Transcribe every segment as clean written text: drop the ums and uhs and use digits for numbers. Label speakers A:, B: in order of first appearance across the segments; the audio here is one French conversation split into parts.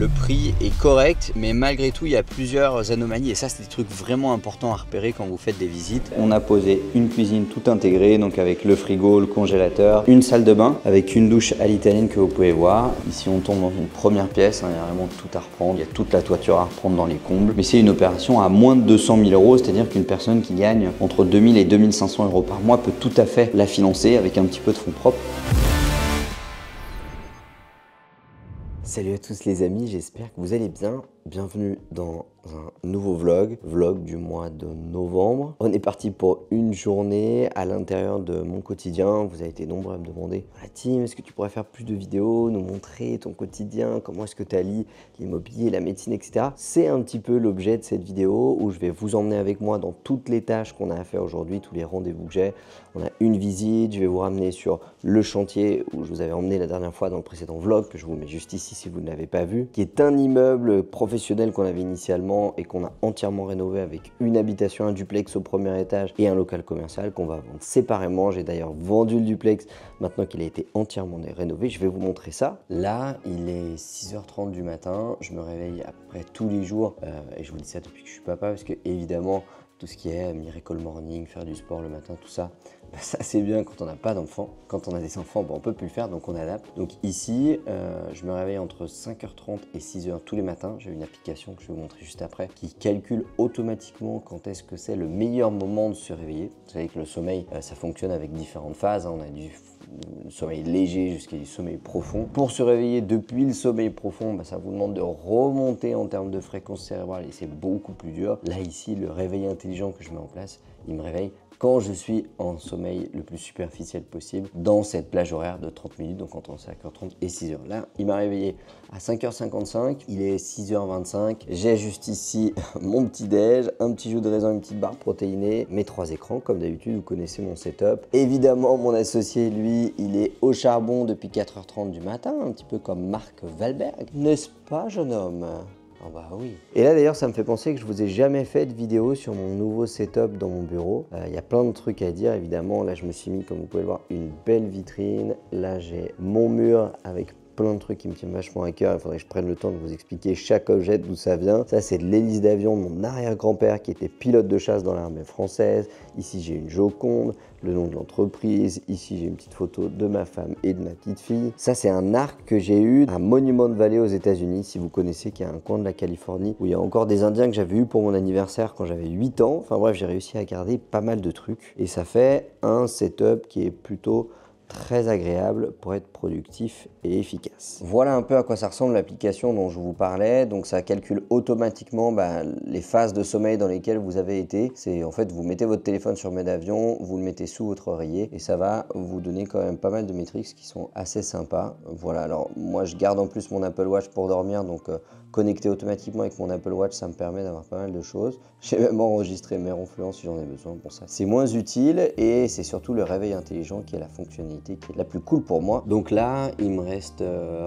A: Le prix est correct, mais malgré tout, il y a plusieurs anomalies et ça, c'est des trucs vraiment importants à repérer quand vous faites des visites. On a posé une cuisine tout intégrée, donc avec le frigo, le congélateur, une salle de bain avec une douche à l'italienne que vous pouvez voir. Ici, on tombe dans une première pièce, il y a vraiment tout à reprendre, il y a toute la toiture à reprendre dans les combles. Mais c'est une opération à moins de 200 000 euros, c'est-à-dire qu'une personne qui gagne entre 2000 et 2500 euros par mois peut tout à fait la financer avec un petit peu de fonds propres.
B: Salut à tous les amis, j'espère que vous allez bien. Bienvenue dans un nouveau vlog du mois de novembre. On est parti pour une journée à l'intérieur de mon quotidien. Vous avez été nombreux à me demander « Tim, est-ce que tu pourrais faire plus de vidéos, nous montrer ton quotidien, comment est-ce que tu allies l'immobilier, la médecine, etc. » C'est un petit peu l'objet de cette vidéo où je vais vous emmener avec moi dans toutes les tâches qu'on a à faire aujourd'hui, tous les rendez-vous que j'ai. On a une visite, je vais vous ramener sur le chantier où je vous avais emmené la dernière fois dans le précédent vlog, que je vous mets juste ici si vous ne l'avez pas vu, qui est un immeuble professionnel qu'on avait initialement et qu'on a entièrement rénové avec une habitation, un duplex au premier étage et un local commercial qu'on va vendre séparément. J'ai d'ailleurs vendu le duplex maintenant qu'il a été entièrement rénové. Je vais vous montrer ça. Là, il est 6h30 du matin. Je me réveille après tous les jours et je vous dis ça depuis que je suis papa parce que évidemment, tout ce qui est Miracle Morning, faire du sport le matin, tout ça, ça c'est bien quand on n'a pas d'enfants. Quand on a des enfants, on peut plus le faire, donc on adapte. Donc ici, je me réveille entre 5h30 et 6h tous les matins. J'ai une application que je vais vous montrer juste après qui calcule automatiquement quand est-ce que c'est le meilleur moment de se réveiller. Vous savez que le sommeil, ça fonctionne avec différentes phases. On a du sommeil léger jusqu'à du sommeil profond. Pour se réveiller depuis le sommeil profond, ça vous demande de remonter en termes de fréquence cérébrale et c'est beaucoup plus dur. Là ici, le réveil intelligent que je mets en place, il me réveille quand je suis en sommeil le plus superficiel possible dans cette plage horaire de 30 minutes, donc entre 5h30 et 6h. Là, il m'a réveillé à 5h55, il est 6h25. J'ai juste ici mon petit déj, un petit jus de raisin, une petite barre protéinée, mes 3 écrans, comme d'habitude, vous connaissez mon setup. Évidemment, mon associé, lui, il est au charbon depuis 4h30 du matin, un petit peu comme Marc Wahlberg. N'est-ce pas, jeune homme ? Oh bah oui. Et là d'ailleurs ça me fait penser que je vous ai jamais fait de vidéo sur mon nouveau setup dans mon bureau. Il y a plein de trucs à dire évidemment. Là je me suis mis, comme vous pouvez le voir, une belle vitrine. Là j'ai mon mur avec plein de trucs qui me tiennent vachement à cœur. Il faudrait que je prenne le temps de vous expliquer chaque objet d'où ça vient. Ça, c'est de l'hélice d'avion de mon arrière-grand-père qui était pilote de chasse dans l'armée française. Ici, j'ai une Joconde, le nom de l'entreprise. Ici, j'ai une petite photo de ma femme et de ma petite fille. Ça, c'est un arc que j'ai eu à Monument Valley aux États-Unis, si vous connaissez, qui est un coin de la Californie où il y a encore des Indiens que j'avais eu pour mon anniversaire quand j'avais 8 ans. Enfin bref, j'ai réussi à garder pas mal de trucs. Et ça fait un setup qui est plutôt très agréable pour être productif et efficace. Voilà un peu à quoi ça ressemble l'application dont je vous parlais. Donc ça calcule automatiquement les phases de sommeil dans lesquelles vous avez été. C'est en fait, vous mettez votre téléphone sur mode avion, vous le mettez sous votre oreiller et ça va vous donner quand même pas mal de métriques qui sont assez sympas. Voilà, alors moi je garde en plus mon Apple Watch pour dormir, donc connecté automatiquement avec mon Apple Watch, ça me permet d'avoir pas mal de choses. J'ai même enregistré mes ronflements si j'en ai besoin. Bon, ça c'est moins utile et c'est surtout le réveil intelligent qui est la fonctionnalité qui est la plus cool pour moi. Donc là, il me reste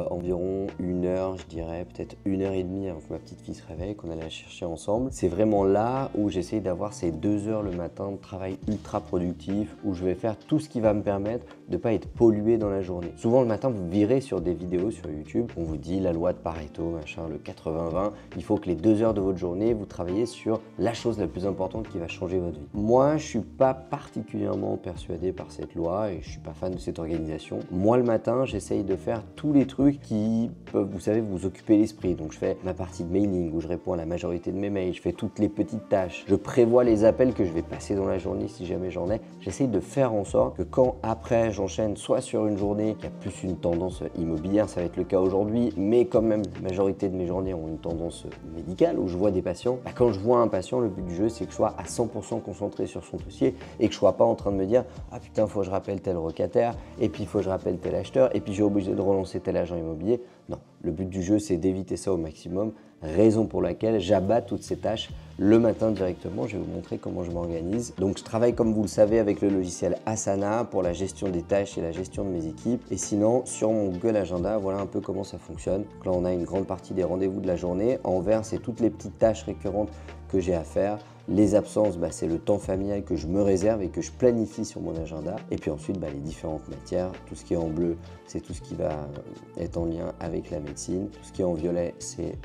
B: environ 1 heure, je dirais, peut-être 1h30 avant que ma petite fille se réveille, qu'on allait la chercher ensemble. C'est vraiment là où j'essaye d'avoir ces 2 heures le matin de travail ultra productif, où je vais faire tout ce qui va me permettre de ne pas être pollué dans la journée. Souvent le matin, vous virez sur des vidéos sur YouTube, on vous dit la loi de Pareto, machin, le 80-20, il faut que les 2 heures de votre journée, vous travaillez sur la chose la plus importante qui va changer votre vie. Moi, je suis pas particulièrement persuadé par cette loi et je suis pas fan de cette organisation. Moi, le matin, j'essaye de faire tous les trucs qui peuvent, vous savez, vous occuper l'esprit. Donc, je fais ma partie de mailing où je réponds à la majorité de mes mails, je fais toutes les petites tâches, je prévois les appels que je vais passer dans la journée si jamais j'en ai. J'essaye de faire en sorte que quand après j'enchaîne soit sur une journée qui a plus une tendance immobilière, ça va être le cas aujourd'hui, mais quand même la majorité de mes journées ont une tendance médicale où je vois des patients. Quand je vois un patient, le but du jeu, c'est que je sois à 100% concentré sur son dossier et que je sois pas en train de me dire « Ah putain, faut que je rappelle tel locataire, et puis il faut que je rappelle tel acheteur, et puis j'ai obligé de relancer tel agent immobilier. » Non, le but du jeu, c'est d'éviter ça au maximum, raison pour laquelle j'abats toutes ces tâches le matin directement. Je vais vous montrer comment je m'organise. Donc, je travaille, comme vous le savez, avec le logiciel Asana pour la gestion des tâches et la gestion de mes équipes. Et sinon, sur mon Google Agenda, voilà un peu comment ça fonctionne. Donc là, on a une grande partie des rendez-vous de la journée. En vert, c'est toutes les petites tâches récurrentes que j'ai à faire. Les absences, c'est le temps familial que je me réserve et que je planifie sur mon agenda. Et puis ensuite, les différentes matières. Tout ce qui est en bleu, c'est tout ce qui va être en lien avec la médecine. Tout ce qui est en violet, c'est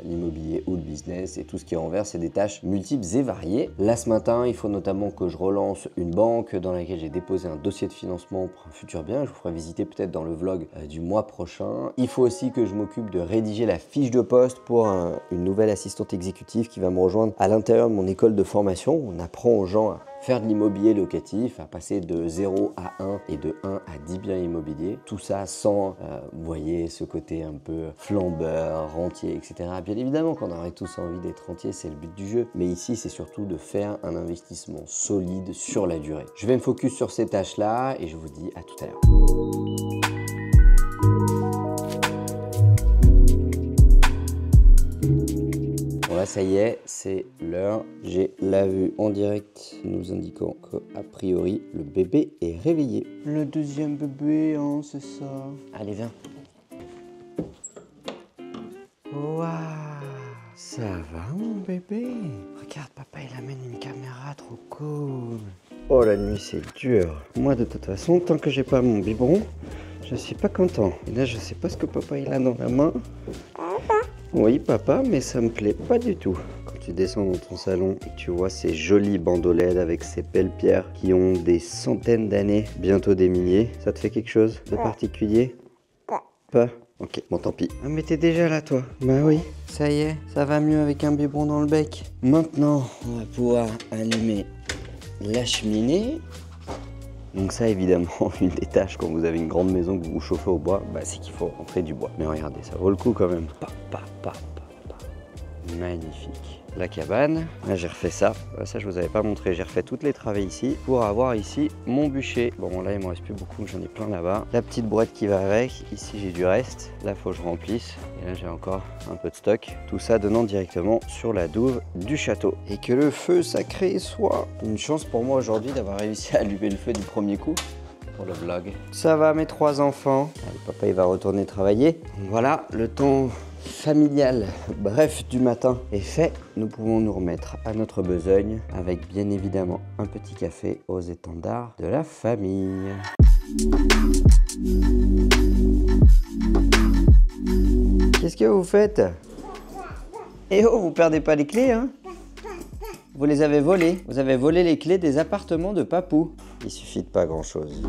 B: l'immobilier ou le business. Et tout ce qui est en vert, c'est des tâches multiples et variées. Là, ce matin, il faut notamment que je relance une banque dans laquelle j'ai déposé un dossier de financement pour un futur bien. Je vous ferai visiter peut-être dans le vlog du mois prochain. Il faut aussi que je m'occupe de rédiger la fiche de poste pour une nouvelle assistante exécutive qui va me rejoindre à l'intérieur de mon école de formation. On apprend aux gens à faire de l'immobilier locatif, à passer de 0 à 1 et de 1 à 10 biens immobiliers. Tout ça sans, vous voyez, ce côté un peu flambeur, rentier, etc. Bien évidemment qu'on aurait tous envie d'être rentier, c'est le but du jeu. Mais ici, c'est surtout de faire un investissement solide sur la durée. Je vais me focus sur ces tâches-là et je vous dis à tout à l'heure. Ça y est, c'est l'heure. J'ai la vue en direct nous indiquant qu'a priori, le bébé est réveillé. Le deuxième bébé, hein, c'est ça. Allez, viens. Waouh, ça va mon bébé? Regarde, papa, il amène une caméra, trop cool. Oh, la nuit, c'est dur. Moi, de toute façon, tant que j'ai pas mon biberon, je suis pas content. Et là, je sais pas ce que papa il a dans la main. Oui, papa, mais ça me plaît pas du tout. Quand tu descends dans ton salon et que tu vois ces jolies bandes OLED avec ces belles pierres qui ont des centaines d'années, bientôt des milliers, ça te fait quelque chose de particulier? Pas? Ok, bon tant pis. Ah mais t'es déjà là toi? Bah oui. Ça y est, ça va mieux avec un biberon dans le bec. Maintenant, on va pouvoir allumer la cheminée. Donc ça évidemment, une des tâches quand vous avez une grande maison que vous vous chauffez au bois, c'est qu'il faut rentrer du bois. Mais regardez, ça vaut le coup quand même. Magnifique. La cabane, là j'ai refait ça. Ça je vous avais pas montré, j'ai refait toutes les travées ici pour avoir ici mon bûcher. Bon là il me reste plus beaucoup, j'en ai plein là-bas. La petite boîte qui va avec, ici j'ai du reste. Là faut que je remplisse. Et là j'ai encore un peu de stock. Tout ça donnant directement sur la douve du château. Et que le feu sacré soit une chance pour moi aujourd'hui d'avoir réussi à allumer le feu du premier coup. Pour le vlog. Ça va mes 3 enfants? Allez, papa il va retourner travailler. Donc voilà, le temps familial, bref, du matin est fait. Nous pouvons nous remettre à notre besogne avec bien évidemment un petit café aux étendards de la famille. Qu'est-ce que vous faites? Eh oh, vous perdez pas les clés, hein? Vous les avez volées. Vous avez volé les clés des appartements de Papou. Il suffit de pas grand-chose.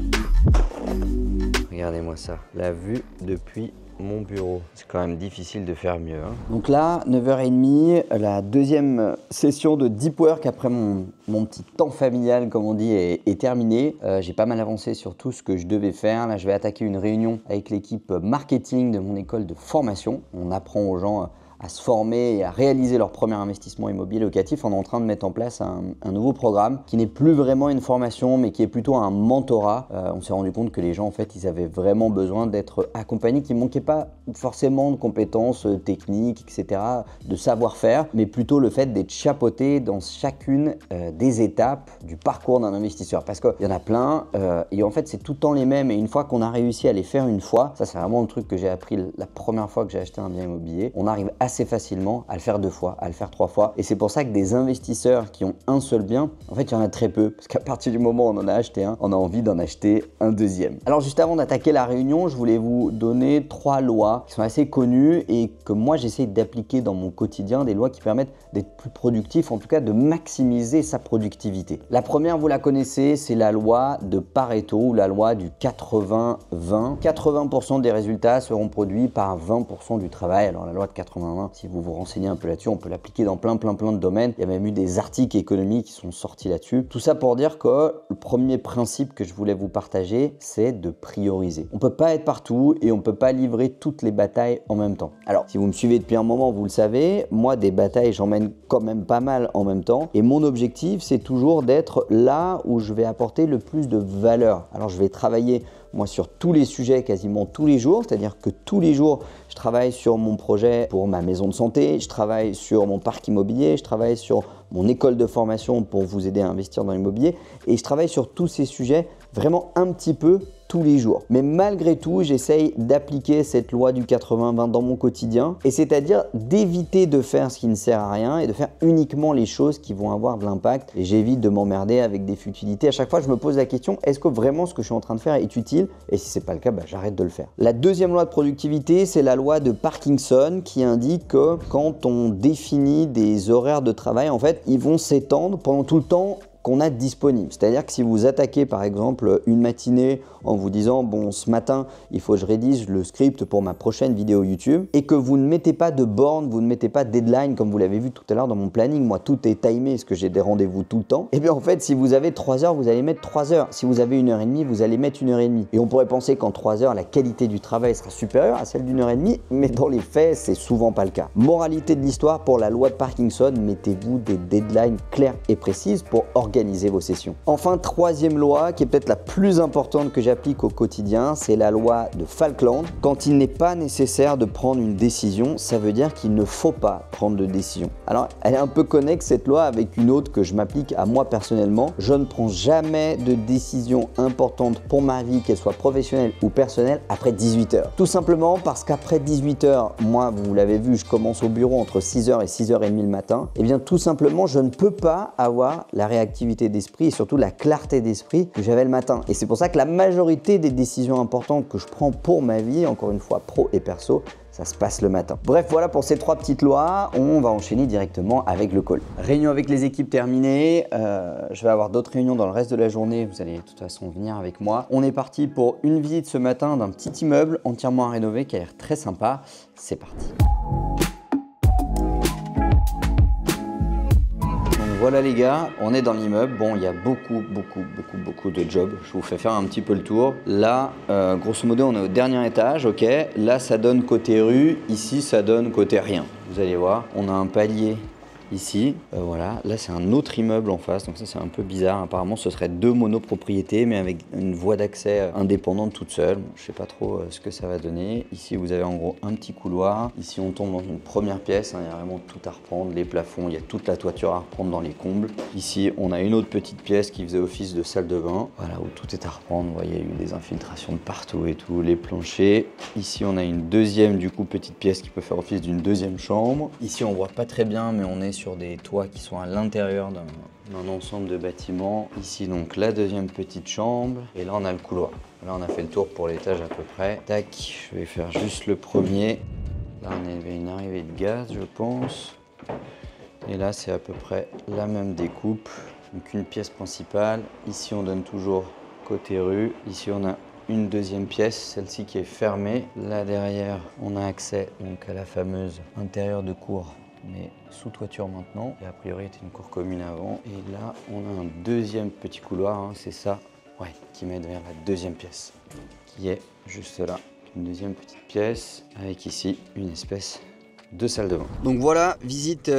B: Regardez-moi ça. La vue depuis mon bureau. C'est quand même difficile de faire mieux. Hein. Donc là, 9h30, la deuxième session de deep work après mon petit temps familial, comme on dit, est terminée. J'ai pas mal avancé sur tout ce que je devais faire. Là, je vais attaquer une réunion avec l'équipe marketing de mon école de formation. On apprend aux gens à se former et à réaliser leur premier investissement immobilier locatif. On est en train de mettre en place un nouveau programme qui n'est plus vraiment une formation, mais qui est plutôt un mentorat. On s'est rendu compte que les gens, en fait, ils avaient vraiment besoin d'être accompagnés, qu'il ne manquait pas forcément de compétences techniques, etc., de savoir-faire, mais plutôt le fait d'être chapeauté dans chacune des étapes du parcours d'un investisseur. Parce qu'il y en a plein, et en fait, c'est tout le temps les mêmes. Et une fois qu'on a réussi à les faire une fois, ça c'est vraiment le truc que j'ai appris la première fois que j'ai acheté un bien immobilier, on arrive assez facilement à le faire 2 fois, à le faire 3 fois. Et c'est pour ça que des investisseurs qui ont un seul bien, en fait, il y en a très peu. Parce qu'à partir du moment où on en a acheté un, on a envie d'en acheter un deuxième. Alors, juste avant d'attaquer la réunion, je voulais vous donner 3 lois qui sont assez connues et que moi, j'essaie d'appliquer dans mon quotidien, des lois qui permettent d'être plus productif, en tout cas de maximiser sa productivité. La première, vous la connaissez, c'est la loi de Pareto ou la loi du 80-20. 80% des résultats seront produits par 20% du travail. Alors, la loi de 80-20, si vous vous renseignez un peu là-dessus, on peut l'appliquer dans plein de domaines. Il y a même eu des articles économiques qui sont sortis là-dessus. Tout ça pour dire que le premier principe que je voulais vous partager, c'est de prioriser. On peut pas être partout et on peut pas livrer toutes les batailles en même temps. Alors, si vous me suivez depuis un moment, vous le savez, moi, des batailles, j'en mène quand même pas mal en même temps. Et mon objectif, c'est toujours d'être là où je vais apporter le plus de valeur. Alors, je vais travailler moi sur tous les sujets quasiment tous les jours, c'est-à-dire que tous les jours je travaille sur mon projet pour ma maison de santé, je travaille sur mon parc immobilier, je travaille sur mon école de formation pour vous aider à investir dans l'immobilier et je travaille sur tous ces sujets vraiment un petit peu tous les jours. Mais malgré tout, j'essaye d'appliquer cette loi du 80-20 dans mon quotidien, et c'est-à-dire d'éviter de faire ce qui ne sert à rien et de faire uniquement les choses qui vont avoir de l'impact. Et j'évite de m'emmerder avec des futilités. À chaque fois, je me pose la question, est-ce que vraiment ce que je suis en train de faire est utile? Et si c'est pas le cas, j'arrête de le faire. La deuxième loi de productivité, c'est la loi de Parkinson qui indique que quand on définit des horaires de travail, en fait, ils vont s'étendre pendant tout le temps qu'on a disponible. C'est-à-dire que si vous attaquez par exemple une matinée en vous disant bon, ce matin il faut que je rédige le script pour ma prochaine vidéo YouTube, et que vous ne mettez pas de borne, vous ne mettez pas de deadline comme vous l'avez vu tout à l'heure dans mon planning, moi tout est timé parce que j'ai des rendez-vous tout le temps, et bien en fait si vous avez 3 heures vous allez mettre 3 heures, si vous avez 1h30 vous allez mettre 1h30, et on pourrait penser qu'en 3 heures la qualité du travail sera supérieure à celle d'1h30, mais dans les faits c'est souvent pas le cas. Moralité de l'histoire, pour la loi de Parkinson, mettez-vous des deadlines claires et précises pour organiser vos sessions. Enfin, troisième loi qui est peut-être la plus importante que j'applique au quotidien, c'est la loi de Falkland. Quand il n'est pas nécessaire de prendre une décision, ça veut dire qu'il ne faut pas prendre de décision. Alors, elle est un peu connexe cette loi avec une autre que je m'applique à moi personnellement. Je ne prends jamais de décision importante pour ma vie, qu'elle soit professionnelle ou personnelle, après 18h. Tout simplement parce qu'après 18h, moi, vous l'avez vu, je commence au bureau entre 6h et 6h30 le matin. Et bien, tout simplement, je ne peux pas avoir la réactivité d'esprit et surtout la clarté d'esprit que j'avais le matin. Et c'est pour ça que la majorité des décisions importantes que je prends pour ma vie, encore une fois pro et perso, ça se passe le matin. Bref, voilà pour ces 3 petites lois. On va enchaîner directement avec le call. Réunion avec les équipes terminée. Je vais avoir d'autres réunions dans le reste de la journée. Vous allez de toute façon venir avec moi. On est parti pour une visite ce matin d'un petit immeuble entièrement rénové qui a l'air très sympa. C'est parti. Voilà les gars, on est dans l'immeuble. Bon, il y a beaucoup de jobs. Je vous fais faire un petit peu le tour. Là, grosso modo, on est au dernier étage, ok. Là, ça donne côté rue. Ici, ça donne côté rien. Vous allez voir, on a un palier ici. Voilà, là, c'est un autre immeuble en face. Donc ça, c'est un peu bizarre. Apparemment, ce serait 2 monopropriétés, mais avec une voie d'accès indépendante toute seule. Bon, je sais pas trop ce que ça va donner. Ici, vous avez en gros un petit couloir. Ici, on tombe dans une première pièce. Il y a vraiment tout à reprendre. Les plafonds, il y a toute la toiture à reprendre dans les combles. Ici, on a une autre petite pièce qui faisait office de salle de bain. Voilà, où tout est à reprendre. Vous voyez, il y a eu des infiltrations de partout et tout. Les planchers. Ici, on a une deuxième, du coup, petite pièce qui peut faire office d'une deuxième chambre. Ici, on voit pas très bien, mais on est sur des toits qui sont à l'intérieur d'un ensemble de bâtiments. Ici, donc, la deuxième petite chambre. Et là, on a le couloir. Là, on a fait le tour pour l'étage à peu près. Tac, je vais faire juste le premier. Là, on avait une arrivée de gaz, je pense. Et là, c'est à peu près la même découpe. Donc, une pièce principale. Ici, on donne toujours côté rue. Ici, on a une deuxième pièce, celle-ci qui est fermée. Là, derrière, on a accès donc à la fameuse intérieur de cour, mais sous toiture maintenant. Et a priori, c'était une cour commune avant. Et là, on a un deuxième petit couloir, hein, c'est ça, ouais, qui mène vers la deuxième pièce, qui est juste là. Une deuxième petite pièce, avec ici une espèce de salle de bain. Donc voilà, visite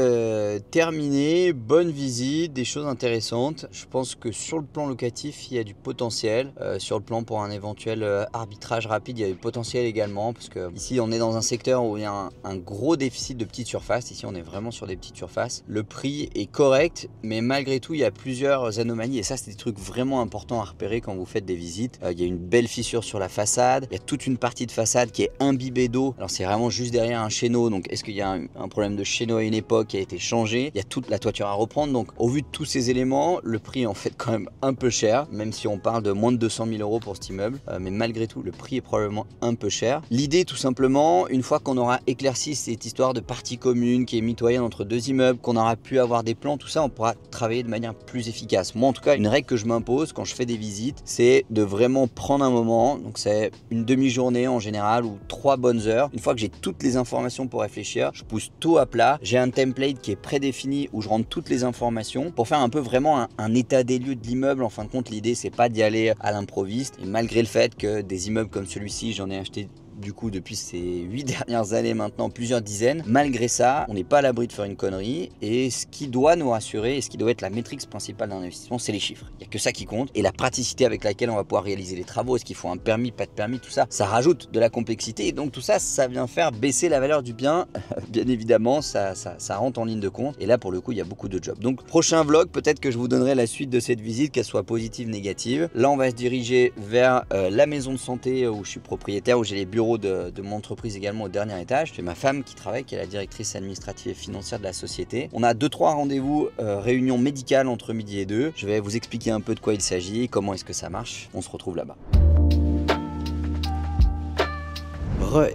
B: terminée, bonne visite, des choses intéressantes. Je pense que sur le plan locatif, il y a du potentiel. Sur le plan pour un éventuel arbitrage rapide, il y a du potentiel également, parce que ici on est dans un secteur où il y a un gros déficit de petites surfaces. Ici on est vraiment sur des petites surfaces. Le prix est correct, mais malgré tout il y a plusieurs anomalies, et ça c'est des trucs vraiment importants à repérer quand vous faites des visites. Il y a une belle fissure sur la façade, il y a toute une partie de façade qui est imbibée d'eau. Alors c'est vraiment juste derrière un chéneau, donc est-ce qu'il y a un problème de chéneau à une époque qui a été changé? Il y a toute la toiture à reprendre. Donc au vu de tous ces éléments, le prix est en fait quand même un peu cher, même si on parle de moins de 200 000 € pour cet immeuble. Mais malgré tout, le prix est probablement un peu cher. L'idée, tout simplement, une fois qu'on aura éclairci cette histoire de partie commune qui est mitoyenne entre 2 immeubles, qu'on aura pu avoir des plans, tout ça, on pourra travailler de manière plus efficace. Moi, en tout cas, une règle que je m'impose quand je fais des visites, c'est de vraiment prendre un moment. Donc c'est une demi-journée en général ou 3 bonnes heures. Une fois que j'ai toutes les informations pour réfléchir, je pousse tout à plat. J'ai un template qui est prédéfini où je rentre toutes les informations pour faire un peu vraiment un état des lieux de l'immeuble. En fin de compte, l'idée, c'est pas d'y aller à l'improviste. Et malgré le fait que des immeubles comme celui-ci, j'en ai acheté
A: du coup depuis ces 8 dernières années maintenant, plusieurs dizaines. Malgré ça, on n'est pas à l'abri de faire une connerie et ce qui doit nous rassurer et ce qui doit être la métrique principale d'un investissement, c'est les chiffres. Il n'y a que ça qui compte et la praticité avec laquelle on va pouvoir réaliser les travaux. Est-ce qu'il faut un permis, pas de permis, tout ça, ça rajoute de la complexité et donc tout ça, ça vient faire baisser la valeur du bien. Bien évidemment, ça rentre en ligne de compte et là pour le coup, il y a beaucoup de jobs. Donc prochain vlog, peut-être que je vous donnerai la suite de cette visite, qu'elle soit positive, négative. Là, on va se diriger vers la maison de santé où je suis propriétaire, où j'ai les bureaux de mon entreprise également au dernier étage. C'est ma femme qui travaille, qui est la directrice administrative et financière de la société. On a 2-3 rendez-vous, réunions médicales entre midi et 2. Je vais vous expliquer un peu de quoi il s'agit, comment est-ce que ça marche. On se retrouve là-bas.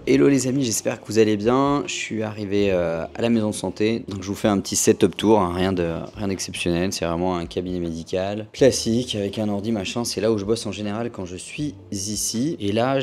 A: Hello les amis, j'espère que vous allez bien. Je suis arrivé à la maison de santé, donc je vous fais un petit setup tour, hein, rien d'exceptionnel, c'est vraiment un cabinet médical classique avec un ordi machin, c'est là où je bosse en général quand je suis ici. Et là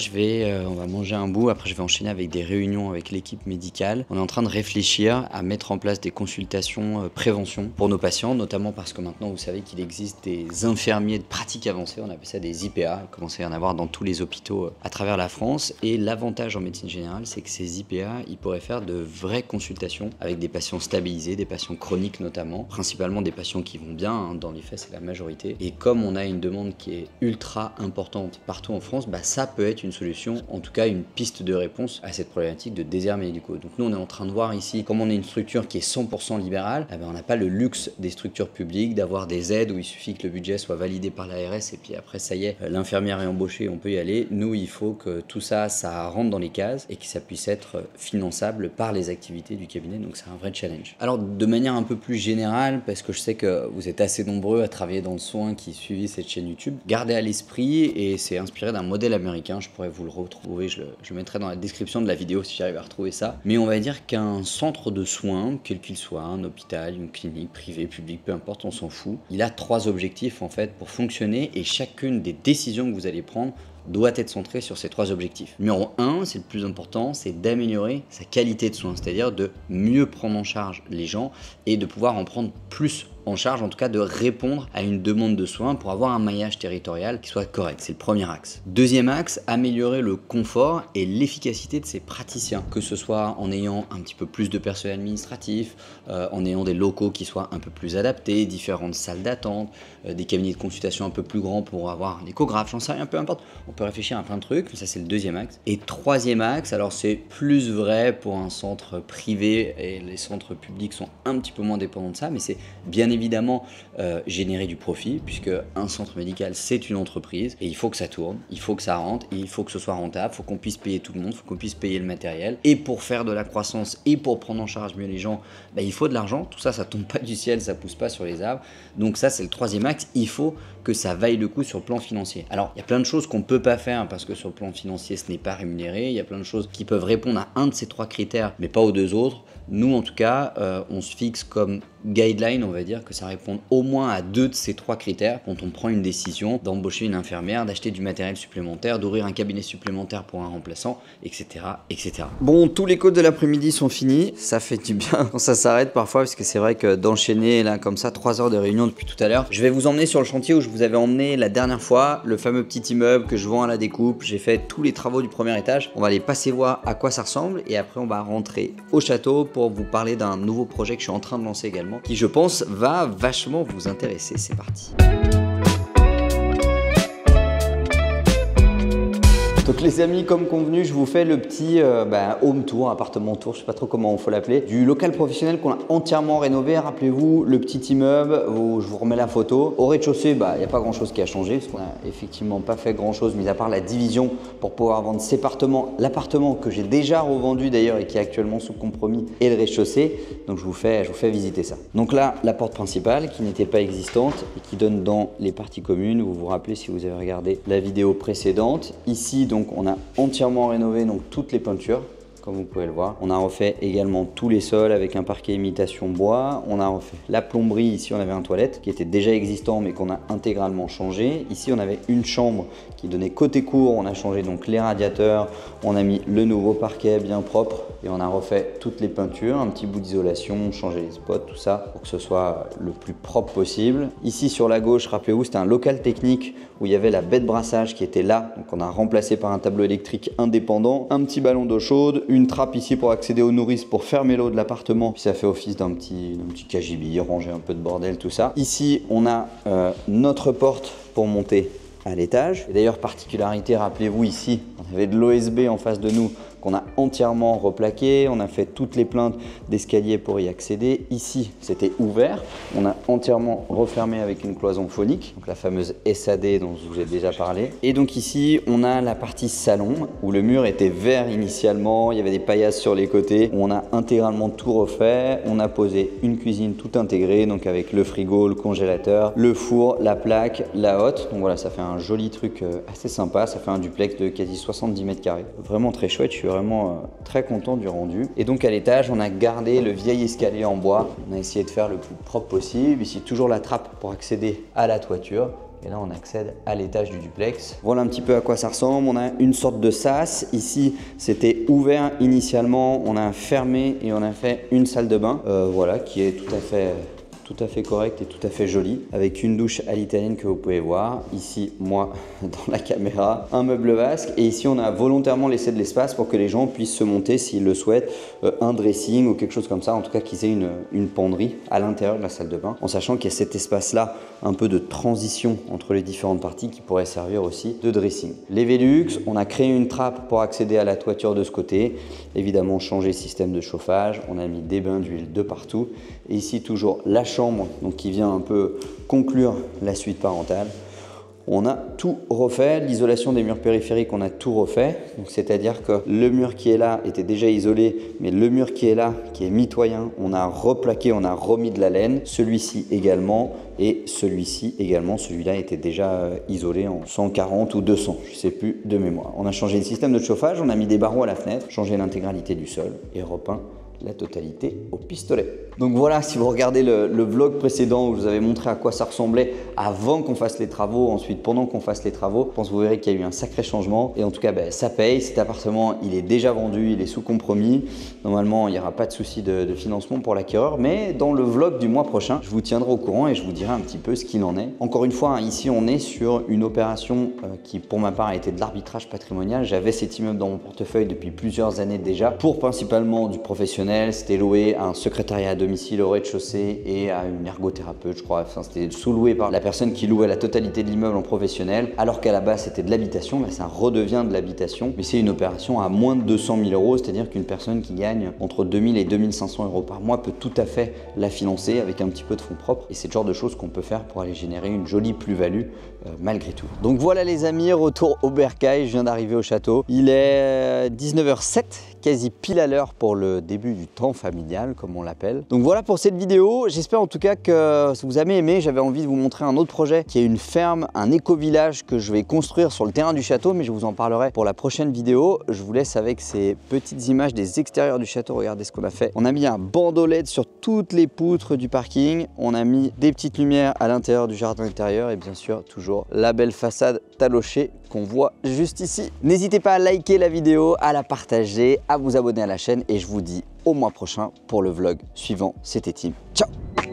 A: on va manger un bout, après je vais enchaîner avec des réunions avec l'équipe médicale. On est en train de réfléchir à mettre en place des consultations prévention pour nos patients, notamment parce que maintenant vous savez qu'il existe des infirmiers de pratique avancée, on appelle ça des IPA, il commence à y en avoir dans tous les hôpitaux à travers la France. Et l'avantage en médecine générale, c'est que ces IPA, ils pourraient faire de vraies consultations avec des patients stabilisés, des patients chroniques notamment, principalement des patients qui vont bien, hein, dans les faits c'est la majorité. Et comme on a une demande qui est ultra importante partout en France, ça peut être une solution, en tout cas une piste de réponse à cette problématique de déserts médicaux. Donc nous on est en train de voir ici, comme on est une structure qui est 100% libérale, on n'a pas le luxe des structures publiques, d'avoir des aides où il suffit que le budget soit validé par l'ARS et puis après ça y est, l'infirmière est embauchée, on peut y aller. Nous il faut que tout ça rentre dans les cases et que ça puisse être finançable par les activités du cabinet, donc c'est un vrai challenge. Alors de manière un peu plus générale, parce que je sais que vous êtes assez nombreux à travailler dans le soin qui suivent cette chaîne YouTube, gardez à l'esprit, et c'est inspiré d'un modèle américain, je pourrais vous le retrouver, je le mettrai dans la description de la vidéo si j'arrive à retrouver ça, mais on va dire qu'un centre de soins, quel qu'il soit, un hôpital, une clinique, privée, publique, peu importe, on s'en fout, il a 3 objectifs en fait pour fonctionner, et chacune des décisions que vous allez prendre doit être centré sur ces 3 objectifs. Numéro 1, c'est le plus important, c'est d'améliorer sa qualité de soins, c'est-à-dire de mieux prendre en charge les gens et de pouvoir en prendre plus en charge, en tout cas de répondre à une demande de soins pour avoir un maillage territorial qui soit correct. C'est le premier axe. Deuxième axe, améliorer le confort et l'efficacité de ses praticiens, que ce soit en ayant un petit peu plus de personnel administratif, en ayant des locaux qui soient un peu plus adaptés, différentes salles d'attente, des cabinets de consultation un peu plus grands pour avoir un échographe, j'en sais rien, peu importe. On peut réfléchir à plein de trucs, mais ça c'est le deuxième axe. Et troisième axe, alors c'est plus vrai pour un centre privé et les centres publics sont un petit peu moins dépendants de ça, mais c'est bien évidemment générer du profit, puisque un centre médical c'est une entreprise et il faut que ça tourne, il faut que ça rentre, et il faut que ce soit rentable, il faut qu'on puisse payer tout le monde, il faut qu'on puisse payer le matériel, et pour faire de la croissance et pour prendre en charge mieux les gens, il faut de l'argent. Tout ça, ça tombe pas du ciel, ça pousse pas sur les arbres. Donc ça c'est le troisième axe, il faut que ça vaille le coup sur le plan financier. Alors il y a plein de choses qu'on ne peut pas faire parce que sur le plan financier ce n'est pas rémunéré, il y a plein de choses qui peuvent répondre à un de ces 3 critères mais pas aux 2 autres. Nous en tout cas on se fixe comme guideline, on va dire que ça répond au moins à 2 de ces 3 critères quand on prend une décision d'embaucher une infirmière, d'acheter du matériel supplémentaire, d'ouvrir un cabinet supplémentaire pour un remplaçant, etc., etc. Bon, tous les codes de l'après-midi sont finis, ça fait du bien quand ça s'arrête parfois, parce que c'est vrai que d'enchaîner là comme ça 3 heures de réunion depuis tout à l'heure. Je vais vous emmener sur le chantier où je vous avais emmené la dernière fois, le fameux petit immeuble que je vends à la découpe. J'ai fait tous les travaux du premier étage, on va aller passer voir à quoi ça ressemble et après on va rentrer au château pour vous parler d'un nouveau projet que je suis en train de lancer également, qui je pense va vachement vous intéresser. C'est parti. Donc les amis, comme convenu, je vous fais le petit home tour, appartement tour, je sais pas trop comment il faut l'appeler, du local professionnel qu'on a entièrement rénové. Rappelez-vous, le petit immeuble où je vous remets la photo. Au rez-de-chaussée, il n'y a pas grand chose qui a changé, parce qu'on n'a effectivement pas fait grand chose, mis à part la division pour pouvoir vendre ces appartements. L'appartement que j'ai déjà revendu d'ailleurs et qui est actuellement sous compromis, et le rez-de-chaussée. Donc je vous fais visiter ça. Donc là, la porte principale qui n'était pas existante et qui donne dans les parties communes. Vous vous rappelez si vous avez regardé la vidéo précédente. Ici, donc on a entièrement rénové toutes les peintures, comme vous pouvez le voir. On a refait également tous les sols avec un parquet imitation bois. On a refait la plomberie. Ici, on avait un toilette qui était déjà existant mais qu'on a intégralement changé. Ici, on avait une chambre qui donnait côté cour. On a changé donc les radiateurs, on a mis le nouveau parquet bien propre et on a refait toutes les peintures, un petit bout d'isolation, changé les spots, tout ça pour que ce soit le plus propre possible. Ici sur la gauche, rappelez-vous, c'était un local technique où il y avait la baie de brassage qui était là. Donc on a remplacé par un tableau électrique indépendant, un petit ballon d'eau chaude, une trappe ici pour accéder aux nourrices pour fermer l'eau de l'appartement. Puis ça fait office d'un petit cagibi, ranger un peu de bordel, tout ça. Ici, on a notre porte pour monter à l'étage. D'ailleurs, particularité, rappelez-vous ici, on avait de l'OSB en face de nous qu'on a entièrement replaqué. On a fait toutes les plaintes d'escalier pour y accéder. Ici, c'était ouvert. On a entièrement refermé avec une cloison phonique, donc la fameuse SAD dont je vous ai déjà parlé. Et donc ici, on a la partie salon où le mur était vert initialement. Il y avait des paillasses sur les côtés. On a intégralement tout refait. On a posé une cuisine tout intégrée, donc avec le frigo, le congélateur, le four, la plaque, la hotte. Donc voilà, ça fait un joli truc assez sympa. Ça fait un duplex de quasi 70 mètres carrés. Vraiment très chouette. Je suis vraiment très content du rendu. Et donc à l'étage, on a gardé le vieil escalier en bois. On a essayé de faire le plus propre possible. Ici, toujours la trappe pour accéder à la toiture. Et là, on accède à l'étage du duplex. Voilà un petit peu à quoi ça ressemble. On a une sorte de sas. Ici, c'était ouvert initialement. On a fermé et on a fait une salle de bain. Voilà, qui est tout à fait correct et tout à fait joli, avec une douche à l'italienne que vous pouvez voir. Ici, moi, dans la caméra, un meuble vasque. Et ici, on a volontairement laissé de l'espace pour que les gens puissent se monter, s'ils le souhaitent, un dressing ou quelque chose comme ça. En tout cas, qu'ils aient une penderie à l'intérieur de la salle de bain, en sachant qu'il y a cet espace-là, un peu de transition entre les différentes parties qui pourrait servir aussi de dressing. Les Velux, on a créé une trappe pour accéder à la toiture de ce côté. Évidemment, changé le système de chauffage. On a mis des bains d'huile de partout. Et ici, toujours la chambre, donc qui vient un peu conclure la suite parentale. On a tout refait, l'isolation des murs périphériques, on a tout refait. C'est-à-dire que le mur qui est là était déjà isolé, mais le mur qui est là, qui est mitoyen, on a replaqué, on a remis de la laine. Celui-ci également et celui-ci également. Celui-là était déjà isolé en 140 ou 200, je ne sais plus de mémoire. On a changé le système de chauffage, on a mis des barreaux à la fenêtre, changé l'intégralité du sol et repeint la totalité au pistolet. Donc voilà, si vous regardez le vlog précédent où je vous avais montré à quoi ça ressemblait avant qu'on fasse les travaux, ensuite pendant qu'on fasse les travaux, je pense que vous verrez qu'il y a eu un sacré changement. Et en tout cas, ça paye. Cet appartement, il est déjà vendu, il est sous compromis. Normalement, il n'y aura pas de souci de financement pour l'acquéreur. Mais dans le vlog du mois prochain, je vous tiendrai au courant et je vous dirai un petit peu ce qu'il en est. Encore une fois, ici, on est sur une opération qui, pour ma part, a été de l'arbitrage patrimonial. J'avais cet immeuble dans mon portefeuille depuis plusieurs années déjà, pour principalement du professionnel. C'était loué à un secrétariat à domicile au rez-de-chaussée et à une ergothérapeute, je crois. Enfin, c'était sous-loué par la personne qui louait la totalité de l'immeuble en professionnel, alors qu'à la base c'était de l'habitation. Ça redevient de l'habitation, mais c'est une opération à moins de 200 000 euros, c'est-à-dire qu'une personne qui gagne entre 2000 et 2500 euros par mois peut tout à fait la financer avec un petit peu de fonds propres. Et c'est le genre de choses qu'on peut faire pour aller générer une jolie plus-value malgré tout. Donc voilà les amis, retour au bercail. Je viens d'arriver au château. Il est 19h07, quasi pile à l'heure pour le début du temps familial, comme on l'appelle. Donc voilà pour cette vidéo. J'espère en tout cas que vous avez aimé. J'avais envie de vous montrer un autre projet qui est une ferme, un éco-village que je vais construire sur le terrain du château, mais je vous en parlerai pour la prochaine vidéo. Je vous laisse avec ces petites images des extérieurs du château. Regardez ce qu'on a fait. On a mis un bandeau LED sur toutes les poutres du parking. On a mis des petites lumières à l'intérieur du jardin intérieur et bien sûr toujours la belle façade talochée qu'on voit juste ici. N'hésitez pas à liker la vidéo, à la partager, à vous abonner à la chaîne et je vous dis au mois prochain pour le vlog suivant. C'était Tim. Ciao!